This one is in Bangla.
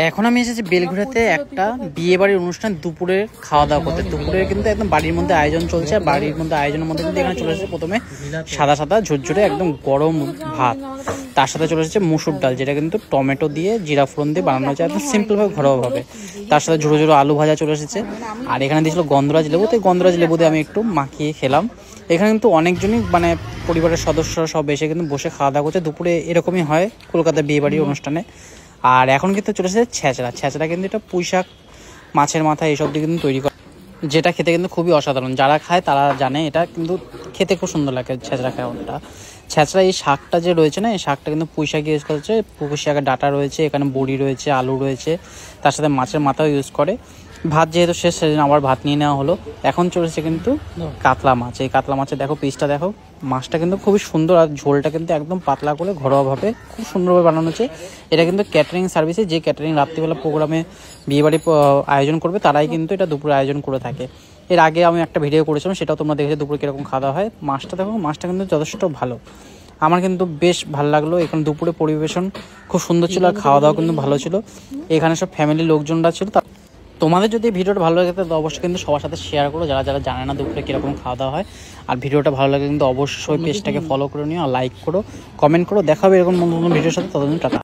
এখন আমি এসেছি বেলঘড়িয়াতে একটা বিয়ে বাড়ির অনুষ্ঠান দুপুরে খাওয়া দাওয়া করতে। দুপুরে কিন্তু একদম বাড়ির মধ্যে আয়োজন চলছে। বাড়ির মধ্যে আয়োজনের মধ্যে কিন্তু এখানে চলে এসেছে প্রথমে সাদা সাদা ঝুরঝুরে একদম গরম ভাত, তার সাথে চলে এসেছে মুসুর ডাল, যেটা কিন্তু টমেটো দিয়ে জিরা ফোড়ন দিয়ে বানানো হয়েছে একদম সিম্পলভাবে ঘরোয়াভাবে। তার সাথে ঝুড়ো ঝুড়ো আলু ভাজা চলে এসেছে। আর এখানে দিয়েছিল গন্ধরাজ লেবু, তো গন্ধরাজ লেবু দিয়ে আমি একটু মাখিয়ে খেলাম। এখানে কিন্তু অনেকজনই মানে পরিবারের সদস্যরা সব এসে কিন্তু বসে খাওয়া দাওয়া করছে। দুপুরে এরকমই হয় কলকাতার বিয়ে বাড়ির অনুষ্ঠানে। আর এখন কিন্তু চলে এসেছে ছেঁচড়া। ছেঁচড়া কিন্তু এটা পুঁইশাক, মাছের মাথা এইসব দিয়ে কিন্তু তৈরি করে, যেটা খেতে কিন্তু খুবই অসাধারণ। যারা খায় তারা জানে এটা কিন্তু খেতে খুব সুন্দর লাগে ছেঁচড়া খাওয়াটা। ছেঁচড়া এই শাকটা যে রয়েছে না, এই শাকটা কিন্তু পুঁইশাক ইউজ করেছে, পুঁইশাকের ডাঁটা রয়েছে, এখানে বড়ি রয়েছে, আলু রয়েছে, তার সাথে মাছের মাথাও ইউজ করে। ভাত যেহেতু শেষ সেদিন আবার ভাত নিয়ে নেওয়া হলো। এখন চলেছে কিন্তু কাতলা মাছ। এই কাতলা মাছের দেখো পিসটা দেখো, মাছটা কিন্তু খুবই সুন্দর আর ঝোলটা কিন্তু একদম পাতলা করে ঘরোয়াভাবে খুব সুন্দরভাবে বানানো হচ্ছে। এটা কিন্তু ক্যাটারিং সার্ভিসে, যে ক্যাটারিং রাত্রিবেলা প্রোগ্রামে বিয়েবাড়ি আয়োজন করবে তারাই কিন্তু এটা দুপুরে আয়োজন করে থাকে। এর আগে আমি একটা ভিডিও করেছিলাম, সেটাও তোমরা দেখেছো দুপুরে কীরকম খাওয়া দাওয়া হয়। মাছটা দেখো, মাছটা কিন্তু যথেষ্ট ভালো, আমার কিন্তু বেশ ভালো লাগলো। এখন দুপুরে পরিবেশন খুব সুন্দর ছিল আর খাওয়া দাওয়া কিন্তু ভালো ছিল। এখানে সব ফ্যামিলির লোকজনরা ছিল। তোমাদের যদি ভিডিওটা ভালো লাগে তাহলে অবশ্যই কিন্তু সবার সাথে শেয়ার করো, যারা যারা জানে না দুপুরে কীরকম খাওয়া দাওয়া হয়। আর ভিডিওটা ভালো লাগে কিন্তু অবশ্যই পেজটাকে ফলো করে নিও আর লাইক করো, কমেন্ট করো। দেখা হবে এরকম নতুন ভিডিওর সাথে। ততদিন টাটা।